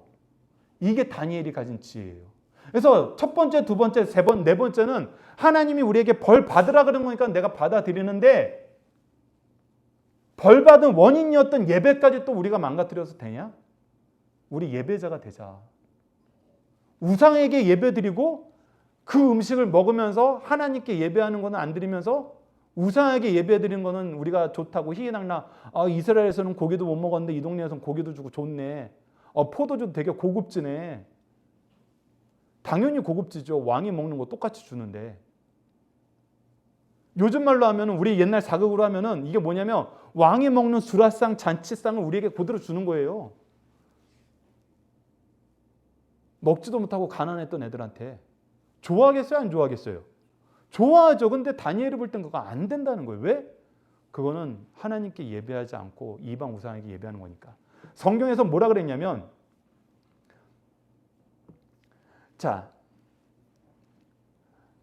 이게 다니엘이 가진 지혜예요. 그래서 첫 번째, 두 번째, 세 번, 네 번째는 하나님이 우리에게 벌 받으라 그런 거니까 내가 받아들이는데 벌 받은 원인이었던 예배까지 또 우리가 망가뜨려서 되냐? 우리 예배자가 되자. 우상에게 예배드리고 그 음식을 먹으면서 하나님께 예배하는 거는 안 드리면서 우상에게 예배드리는 거는 우리가 좋다고 희희낙낙 이스라엘에서는 고기도 못 먹었는데 이 동네에서는 고기도 주고 좋네. 포도주도 되게 고급지네. 당연히 고급지죠. 왕이 먹는 거 똑같이 주는데. 요즘 말로 하면 우리 옛날 사극으로 하면은 이게 뭐냐면 왕이 먹는 수라상 잔치상을 우리에게 그대로 주는 거예요. 먹지도 못하고 가난했던 애들한테. 좋아하겠어요? 안 좋아하겠어요? 좋아하죠. 근데 다니엘이 볼 땐 그거 안 된다는 거예요. 왜? 그거는 하나님께 예배하지 않고 이방 우상에게 예배하는 거니까. 성경에서 뭐라 그랬냐면 자,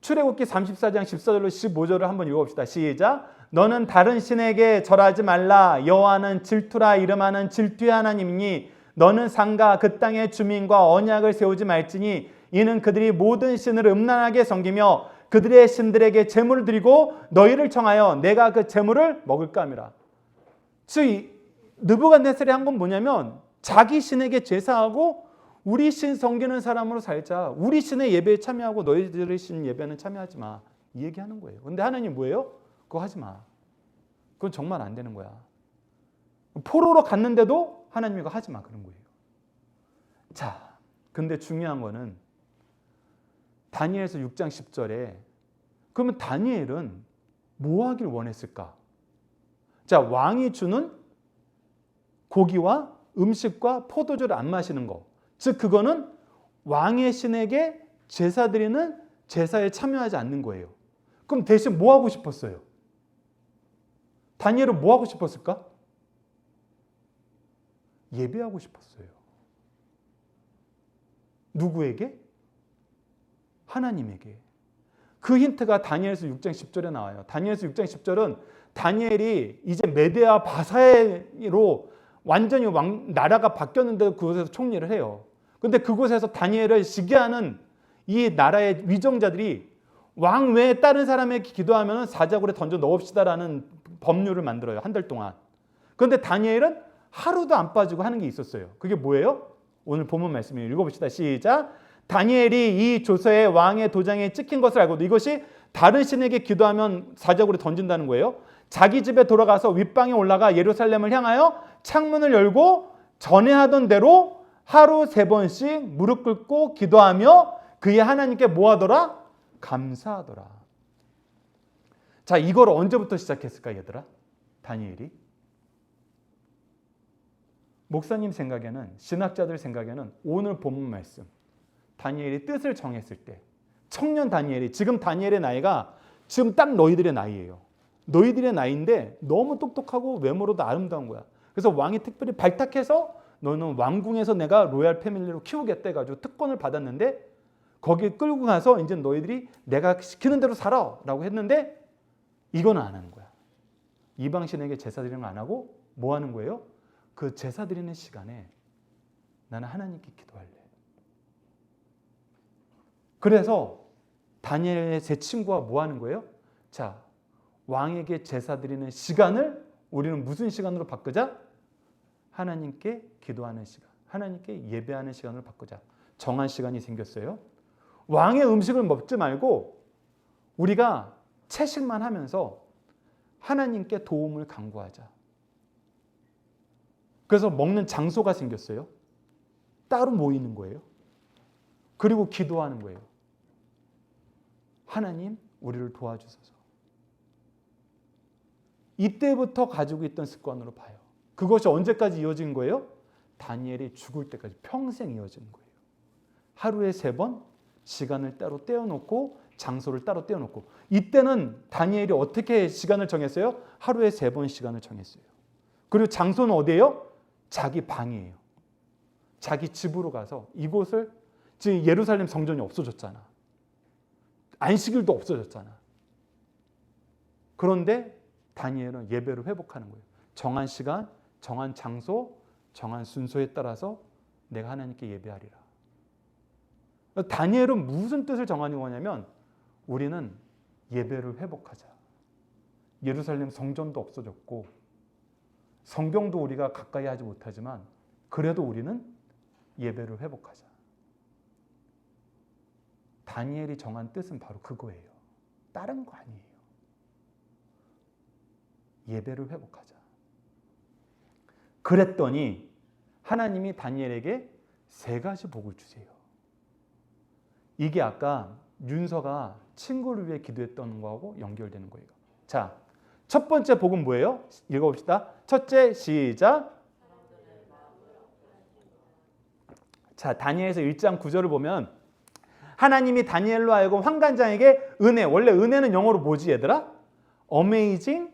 출애굽기 34장 14절로 15절을 한번 읽어봅시다. 시작. 너는 다른 신에게 절하지 말라. 여호와는 질투라 이름하는 질투의 하나님이니 너는 상가 그 땅의 주민과 언약을 세우지 말지니 이는 그들이 모든 신을 음란하게 섬기며 그들의 신들에게 제물을 드리고 너희를 청하여 내가 그 제물을 먹을까 함이라. 즉 느부갓네살이 한 건 뭐냐면 자기 신에게 제사하고 우리 신 섬기는 사람으로 살자. 우리 신의 예배에 참여하고 너희들의 신 예배는 참여하지 마. 이 얘기하는 거예요. 근데 하나님 뭐예요? 그거 하지 마. 그건 정말 안 되는 거야. 포로로 갔는데도 하나님이 그거 하지 마 그런 거예요. 자, 근데 중요한 거는 다니엘서 6장 10절에 그러면 다니엘은 뭐 하길 원했을까? 자, 왕이 주는 고기와 음식과 포도주를 안 마시는 거. 즉 그거는 왕의 신에게 제사 드리는 제사에 참여하지 않는 거예요. 그럼 대신 뭐 하고 싶었어요? 다니엘은 뭐 하고 싶었을까? 예배하고 싶었어요. 누구에게? 하나님에게. 그 힌트가 다니엘서 6장 10절에 나와요. 다니엘서 6장 10절은 다니엘이 이제 메대와 바사로 완전히 나라가 바뀌었는데 그곳에서 총리를 해요. 근데 그곳에서 다니엘을 시기하는 이 나라의 위정자들이 왕 외에 다른 사람에게 기도하면 사자굴에 던져 넣읍시다라는 법률을 만들어요. 한 달 동안. 그런데 다니엘은 하루도 안 빠지고 하는 게 있었어요. 그게 뭐예요? 오늘 본문 말씀 읽어봅시다. 시작. 다니엘이 이 조서에 왕의 도장에 찍힌 것을 알고 이것이 다른 신에게 기도하면 사자굴에 던진다는 거예요. 자기 집에 돌아가서 윗방에 올라가 예루살렘을 향하여 창문을 열고 전에 하던 대로 하루 3번씩 무릎 꿇고 기도하며 그의 하나님께 뭐 하더라? 감사하더라. 자, 이걸 언제부터 시작했을까 얘들아? 다니엘이? 목사님 생각에는, 신학자들 생각에는 오늘 본문 말씀 다니엘이 뜻을 정했을 때 청년 다니엘이, 지금 다니엘의 나이가 지금 딱 너희들의 나이예요. 너희들의 나이인데 너무 똑똑하고 외모로도 아름다운 거야. 그래서 왕이 특별히 발탁해서 너는 왕궁에서 내가 로얄 패밀리로 키우겠다 해가지고 특권을 받았는데 거기 끌고 가서 이제 너희들이 내가 시키는 대로 살아 라고 했는데 이건 안 하는 거야. 이방신에게 제사 드리는 거 안 하고 뭐 하는 거예요? 그 제사 드리는 시간에 나는 하나님께 기도할래. 그래서 다니엘의 제 친구가 뭐 하는 거예요? 자, 왕에게 제사 드리는 시간을 우리는 무슨 시간으로 바꾸자? 하나님께 기도하는 시간, 하나님께 예배하는 시간으로 바꾸자. 정한 시간이 생겼어요. 왕의 음식을 먹지 말고 우리가 채식만 하면서 하나님께 도움을 간구하자. 그래서 먹는 장소가 생겼어요. 따로 모이는 거예요. 그리고 기도하는 거예요. 하나님, 우리를 도와주소서. 이때부터 가지고 있던 습관으로 봐요. 그것이 언제까지 이어진 거예요? 다니엘이 죽을 때까지 평생 이어지는 거예요. 하루에 3번 시간을 따로 떼어놓고 장소를 따로 떼어놓고 이때는 다니엘이 어떻게 시간을 정했어요? 하루에 3번 시간을 정했어요. 그리고 장소는 어디예요? 자기 방이에요. 자기 집으로 가서 이곳을, 지금 예루살렘 성전이 없어졌잖아. 안식일도 없어졌잖아. 그런데 다니엘은 예배를 회복하는 거예요. 정한 시간, 정한 장소, 정한 순서에 따라서 내가 하나님께 예배하리라. 다니엘은 무슨 뜻을 정하는 거냐면 우리는 예배를 회복하자. 예루살렘 성전도 없어졌고 성경도 우리가 가까이 하지 못하지만 그래도 우리는 예배를 회복하자. 다니엘이 정한 뜻은 바로 그거예요. 다른 거 아니에요. 예배를 회복하자. 그랬더니 하나님이 다니엘에게 3가지 복을 주세요. 이게 아까 윤서가 친구를 위해 기도했던 거하고 연결되는 거예요. 자, 첫 번째 복은 뭐예요? 읽어봅시다. 첫째, 시작. 자, 다니엘서 1장 9절을 보면 하나님이 다니엘로 하여금 환관장에게 은혜, 원래 은혜는 영어로 뭐지 얘들아? Amazing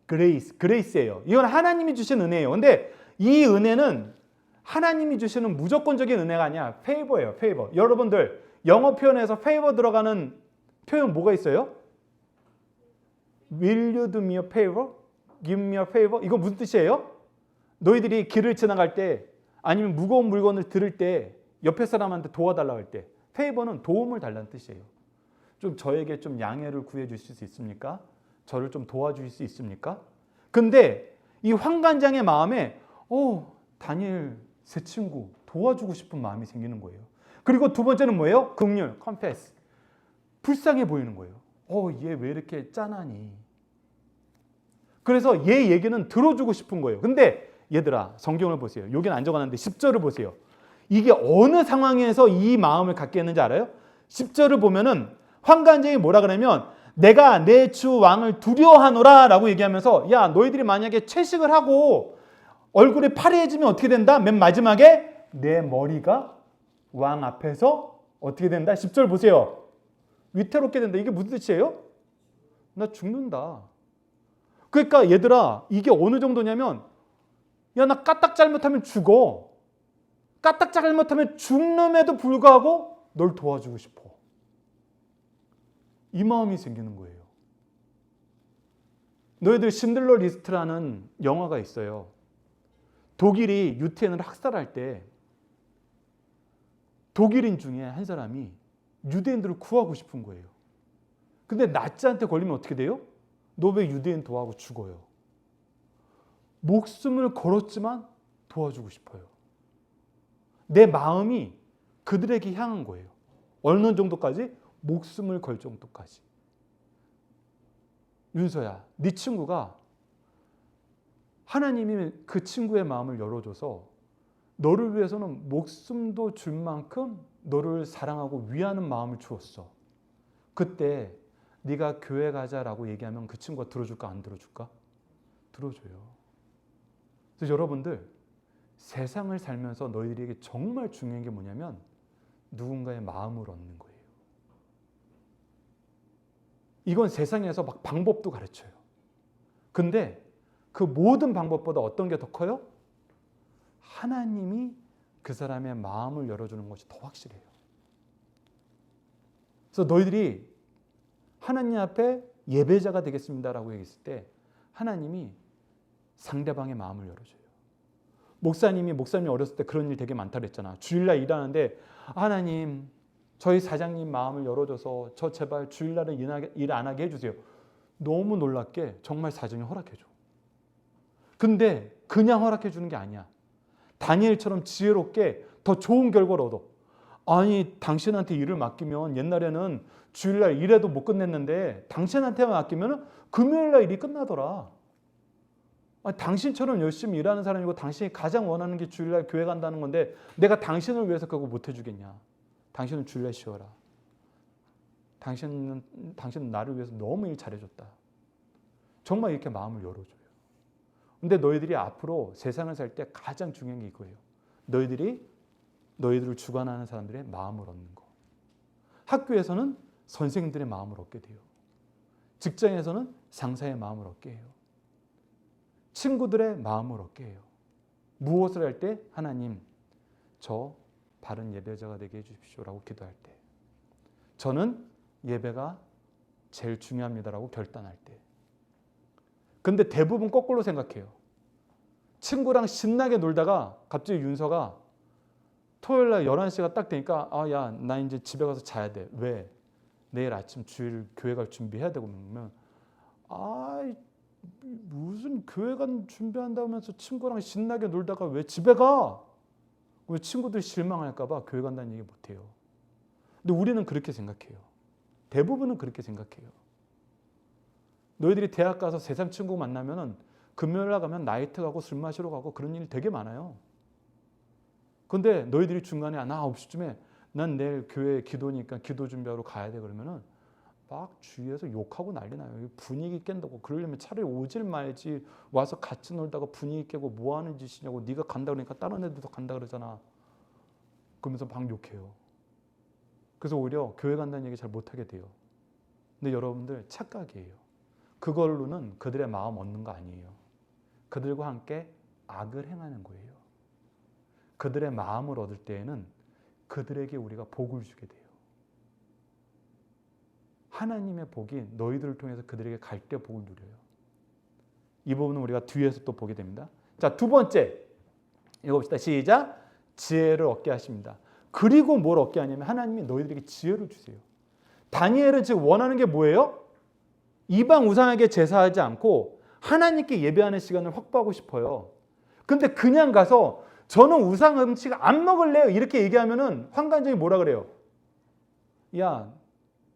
Grace, Grace예요. 이건 하나님이 주신 은혜예요. 근데 이 은혜는 하나님이 주시는 무조건적인 은혜가 아니야. Favor예요, Favor. 여러분들 영어 표현에서 Favor 들어가는 표현 뭐가 있어요? Will you do me a favor? Give me a favor? 이거 무슨 뜻이에요? 너희들이 길을 지나갈 때 아니면 무거운 물건을 들을 때 옆에 사람한테 도와달라고 할 때 favor는 도움을 달라는 뜻이에요. 좀 저에게 좀 양해를 구해 주실 수 있습니까? 저를 좀 도와주실 수 있습니까? 근데 이 환관장의 마음에 다니엘 새 친구 도와주고 싶은 마음이 생기는 거예요. 그리고 두 번째는 뭐예요? 긍휼, confess. 불쌍해 보이는 거예요. 얘 왜 이렇게 짠하니? 그래서 얘 얘기는 들어주고 싶은 거예요. 근데 얘들아 성경을 보세요. 여기는 안 적어놨는데 10절을 보세요. 이게 어느 상황에서 이 마음을 갖게 했는지 알아요? 10절을 보면은 환관장이 뭐라 그러면 내가 내 주 왕을 두려워하노라 라고 얘기하면서 야 너희들이 만약에 채식을 하고 얼굴이 파래해지면 어떻게 된다? 맨 마지막에 내 머리가 왕 앞에서 어떻게 된다? 10절 보세요. 위태롭게 된다. 이게 무슨 뜻이에요? 나 죽는다. 그러니까 얘들아 이게 어느 정도냐면 야 나 까딱 잘못하면 죽어. 까딱 잘못하면 죽는에도 불구하고 널 도와주고 싶어. 이 마음이 생기는 거예요. 너희들 신들러 리스트라는 영화가 있어요. 독일이 유태인을 학살할 때 독일인 중에 한 사람이 유대인들을 구하고 싶은 거예요. 근데 나치한테 걸리면 어떻게 돼요? 너 왜 유대인 도와하고 죽어요? 목숨을 걸었지만 도와주고 싶어요. 내 마음이 그들에게 향한 거예요. 어느 정도까지? 목숨을 걸 정도까지. 윤서야, 네 친구가 하나님이 그 친구의 마음을 열어줘서 너를 위해서는 목숨도 줄 만큼 너를 사랑하고 위하는 마음을 주었어. 그때 네가 교회 가자라고 얘기하면 그 친구가 들어줄까 안 들어줄까? 들어줘요. 그래서 여러분들 세상을 살면서 너희들에게 정말 중요한 게 뭐냐면 누군가의 마음을 얻는 거예요. 이건 세상에서 막 방법도 가르쳐요. 근데 그 모든 방법보다 어떤 게 더 커요? 하나님이 그 사람의 마음을 열어주는 것이 더 확실해요. 그래서 너희들이 하나님 앞에 예배자가 되겠습니다라고 얘기했을 때 하나님이 상대방의 마음을 열어줘요. 목사님이 어렸을 때 그런 일 되게 많다 그랬잖아. 주일날 일하는데 하나님 저희 사장님 마음을 열어줘서 저 제발 주일날은 일 안 하게 해주세요. 너무 놀랍게 정말 사정이 허락해줘. 근데 그냥 허락해 주는 게 아니야. 다니엘처럼 지혜롭게 더 좋은 결과를 얻어. 아니 당신한테 일을 맡기면 옛날에는 주일날 일해도 못 끝냈는데 당신한테만 맡기면 금요일날 일이 끝나더라. 아니, 당신처럼 열심히 일하는 사람이고 당신이 가장 원하는 게 주일날 교회 간다는 건데 내가 당신을 위해서 그거 못 해주겠냐. 당신은 주일날 쉬어라. 당신은 나를 위해서 너무 일 잘해줬다. 정말 이렇게 마음을 열어줘요. 근데 너희들이 앞으로 세상을 살 때 가장 중요한 게 이거예요. 너희들을 주관하는 사람들의 마음을 얻는 거. 학교에서는 선생님들의 마음을 얻게 돼요. 직장에서는 상사의 마음을 얻게 해요. 친구들의 마음을 얻게 해요. 무엇을 할 때? 하나님, 저 바른 예배자가 되게 해주십시오라고 기도할 때, 저는 예배가 제일 중요합니다라고 결단할 때. 근데 대부분 거꾸로 생각해요. 친구랑 신나게 놀다가 갑자기 윤서가 토요일 날 11시가 딱 되니까 야, 나 이제 집에 가서 자야 돼. 왜? 내일 아침 주일 교회 갈 준비해야 되고. 그러면 무슨 교회 간 준비한다면서 친구랑 신나게 놀다가 왜 집에 가? 왜 친구들이 실망할까 봐 교회 간다는 얘기 못 해요. 근데 우리는 그렇게 생각해요. 대부분은 그렇게 생각해요. 너희들이 대학 가서 세상 친구 만나면은 금요일 날 가면 나이트 가고 술 마시러 가고 그런 일 되게 많아요. 근데 너희들이 중간에 나 9시쯤에 난 내일 교회 기도니까 기도 준비하러 가야 돼 그러면은 막 주위에서 욕하고 난리 나요. 분위기 깬다고. 그러려면 차라리 오질 말지, 와서 같이 놀다가 분위기 깨고 뭐 하는 짓이냐고, 네가 간다 그러니까 다른 애들도 간다 그러잖아. 그러면서 막 욕해요. 그래서 오히려 교회 간다는 얘기 잘 못하게 돼요. 근데 여러분들 착각이에요. 그걸로는 그들의 마음 얻는 거 아니에요. 그들과 함께 악을 행하는 거예요. 그들의 마음을 얻을 때에는 그들에게 우리가 복을 주게 돼요. 하나님의 복이 너희들을 통해서 그들에게 갈 때 복을 누려요. 이 부분은 우리가 뒤에서 또 보게 됩니다. 자, 두 번째 읽어봅시다. 시작. 지혜를 얻게 하십니다. 그리고 뭘 얻게 하냐면 하나님이 너희들에게 지혜를 주세요. 다니엘은 지금 원하는 게 뭐예요? 이방 우상에게 제사하지 않고 하나님께 예배하는 시간을 확보하고 싶어요. 근데 그냥 가서 저는 우상 음식 안 먹을래요 이렇게 얘기하면은 환관장이 뭐라 그래요? 야,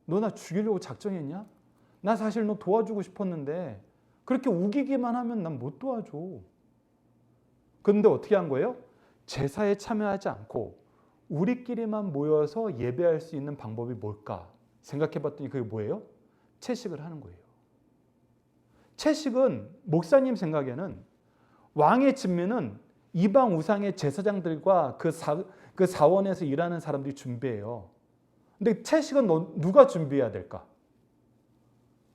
너 나 죽이려고 작정했냐? 나 사실 너 도와주고 싶었는데 그렇게 우기기만 하면 난 못 도와줘. 그런데 어떻게 한 거예요? 제사에 참여하지 않고 우리끼리만 모여서 예배할 수 있는 방법이 뭘까 생각해 봤더니 그게 뭐예요? 채식을 하는 거예요. 채식은 목사님 생각에는 왕의 진미는 이방 우상의 제사장들과 그 사원에서 일하는 사람들이 준비해요. 근데 채식은 누가 준비해야 될까?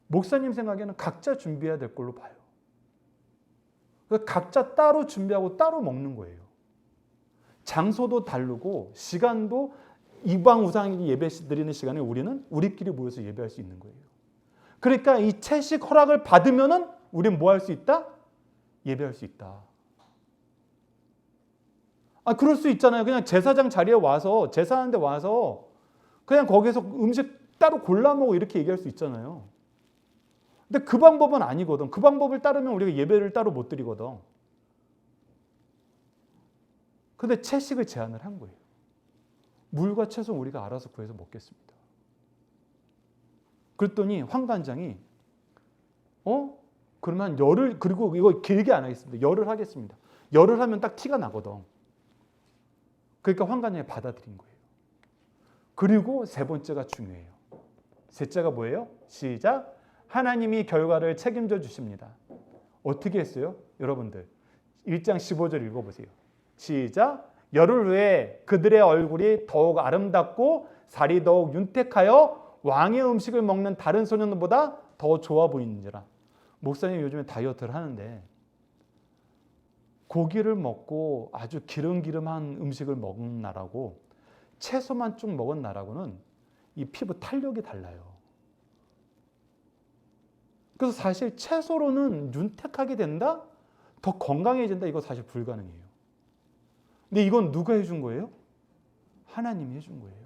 목사님 생각에는 각자 준비해야 될 걸로 봐요. 각자 따로 준비하고 따로 먹는 거예요. 장소도 다르고 시간도 이방 우상에게 예배 드리는 시간에 우리는 우리끼리 모여서 예배할 수 있는 거예요. 그러니까 이 채식 허락을 받으면은 우리는 뭐 할 수 있다? 예배할 수 있다. 그럴 수 있잖아요. 그냥 제사장 자리에 와서 제사하는데 와서 그냥 거기서 음식 따로 골라 먹고 이렇게 얘기할 수 있잖아요. 근데 그 방법은 아니거든. 그 방법을 따르면 우리가 예배를 따로 못 드리거든. 근데 채식을 제한을 한 거예요. 물과 채소 우리가 알아서 구해서 먹겠습니다. 그랬더니 황관장이 그러면 열을, 그리고 이거 길게 안 하겠습니다. 열을 하겠습니다. 열을 하면 딱 티가 나거든. 그러니까 황관장이 받아들인 거예요. 그리고 세 번째가 중요해요. 셋째가 뭐예요? 시작. 하나님이 결과를 책임져 주십니다. 어떻게 했어요? 여러분들 1장 15절 읽어보세요. 시작. 열흘 후에 그들의 얼굴이 더욱 아름답고 살이 더욱 윤택하여 왕의 음식을 먹는 다른 소년들보다 더 좋아 보이는지라. 목사님 요즘에 다이어트를 하는데 고기를 먹고 아주 기름기름한 음식을 먹은 날하고 채소만 쭉 먹은 날하고는 이 피부 탄력이 달라요. 그래서 사실 채소로는 윤택하게 된다? 더 건강해진다? 이거 사실 불가능해요. 근데 이건 누가 해준 거예요? 하나님이 해준 거예요.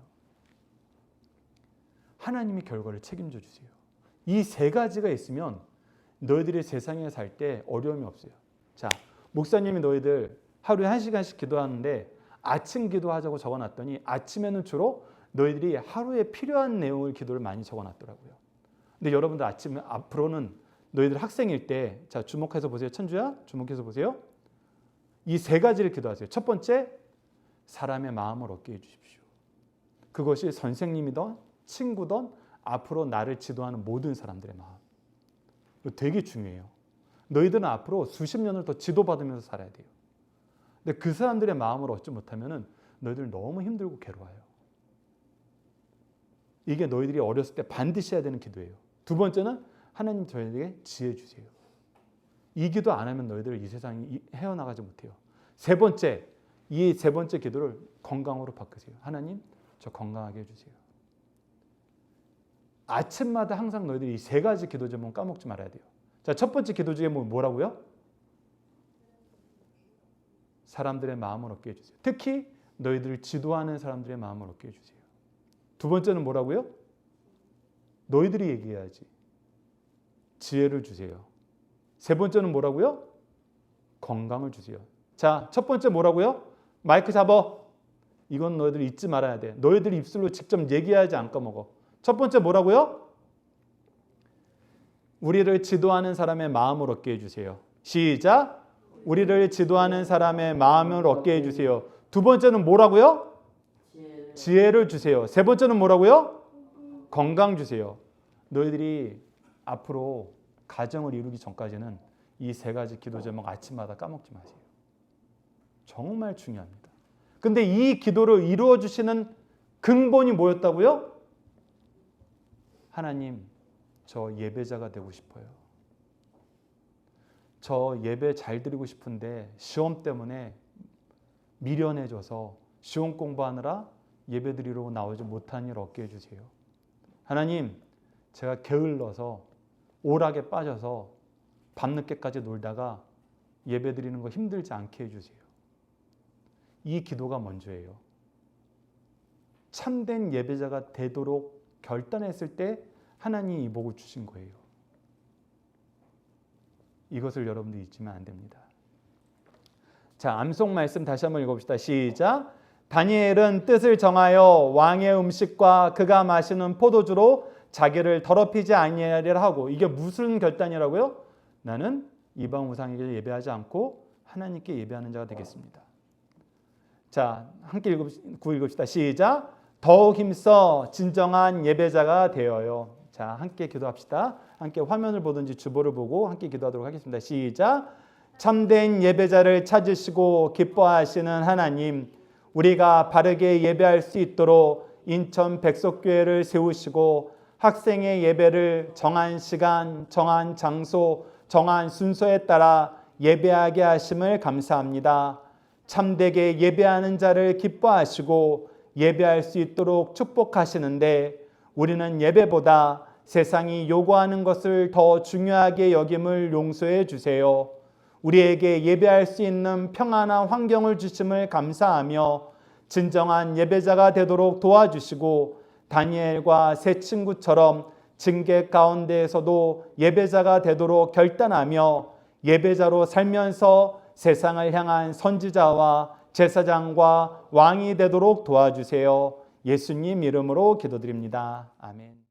하나님이 결과를 책임져 주세요. 이 세 가지가 있으면 너희들이 세상에 살 때 어려움이 없어요. 자, 목사님이 너희들 하루에 1시간씩 기도하는데 아침 기도하자고 적어놨더니 아침에는 주로 너희들이 하루에 필요한 내용을 기도를 많이 적어놨더라고요. 근데 여러분들 앞으로는 너희들 학생일 때, 자, 주목해서 보세요. 천주야, 주목해서 보세요. 이 세 가지를 기도하세요. 첫 번째, 사람의 마음을 얻게 해주십시오. 그것이 선생님이든 친구든 앞으로 나를 지도하는 모든 사람들의 마음. 이거 되게 중요해요. 너희들은 앞으로 수십 년을 더 지도받으면서 살아야 돼요. 근데 그 사람들의 마음을 얻지 못하면 너희들 너무 힘들고 괴로워요. 이게 너희들이 어렸을 때 반드시 해야 되는 기도예요. 두 번째는 하나님 저희에게 지혜 주세요. 이 기도 안 하면 너희들 이 세상이 헤어나가지 못해요. 세 번째, 이 세 번째 기도를 건강으로 바꾸세요. 하나님, 저 건강하게 해주세요. 아침마다 항상 너희들이 이 세 가지 기도 제목 까먹지 말아야 돼요. 자, 첫 번째 기도 중에 뭐라고요? 사람들의 마음을 얻게 해주세요. 특히 너희들을 지도하는 사람들의 마음을 얻게 해주세요. 두 번째는 뭐라고요? 너희들이 얘기해야지. 지혜를 주세요. 세 번째는 뭐라고요? 건강을 주세요. 자, 첫 번째 뭐라고요? 마이크 잡아. 이건 너희들 잊지 말아야 돼. 너희들 입술로 직접 얘기해야지 안 까먹어. 첫 번째 뭐라고요? 우리를 지도하는 사람의 마음을 얻게 해주세요. 시작. 우리를 지도하는 사람의 마음을 얻게 해주세요. 두 번째는 뭐라고요? 지혜를 주세요. 세 번째는 뭐라고요? 건강 주세요. 너희들이 앞으로 가정을 이루기 전까지는 이 세 가지 기도 제목 아침마다 까먹지 마세요. 정말 중요합니다. 근데 이 기도를 이루어 주시는 근본이 뭐였다고요? 하나님, 저 예배자가 되고 싶어요. 저 예배 잘 드리고 싶은데 시험 때문에 미련해져서 시험 공부하느라 예배 드리러 나오지 못한 일 얻게 해주세요. 하나님, 제가 게을러서 오락에 빠져서 밤늦게까지 놀다가 예배 드리는 거 힘들지 않게 해주세요. 이 기도가 먼저예요. 참된 예배자가 되도록 결단했을 때 하나님이 이 복을 주신 거예요. 이것을 여러분들이 잊으면 안 됩니다. 자, 암송 말씀 다시 한번 읽어봅시다. 시작. 다니엘은 뜻을 정하여 왕의 음식과 그가 마시는 포도주로 자기를 더럽히지 아니하리라 하고, 이게 무슨 결단이라고요? 나는 이방 우상에게 예배하지 않고 하나님께 예배하는 자가 되겠습니다. 자, 함께 읽읍시다. 시작. 더욱 힘써 진정한 예배자가 되어요. 자, 함께 기도합시다. 함께 화면을 보든지 주보를 보고 함께 기도하도록 하겠습니다. 시작. 참된 예배자를 찾으시고 기뻐하시는 하나님, 우리가 바르게 예배할 수 있도록 인천 백석교회를 세우시고 학생의 예배를 정한 시간, 정한 장소, 정한 순서에 따라 예배하게 하심을 감사합니다. 참되게 예배하는 자를 기뻐하시고 예배할 수 있도록 축복하시는데 우리는 예배보다 세상이 요구하는 것을 더 중요하게 여김을 용서해 주세요. 우리에게 예배할 수 있는 평안한 환경을 주심을 감사하며 진정한 예배자가 되도록 도와주시고 다니엘과 세 친구처럼 징계 가운데에서도 예배자가 되도록 결단하며 예배자로 살면서 세상을 향한 선지자와 제사장과 왕이 되도록 도와주세요. 예수님 이름으로 기도드립니다. 아멘.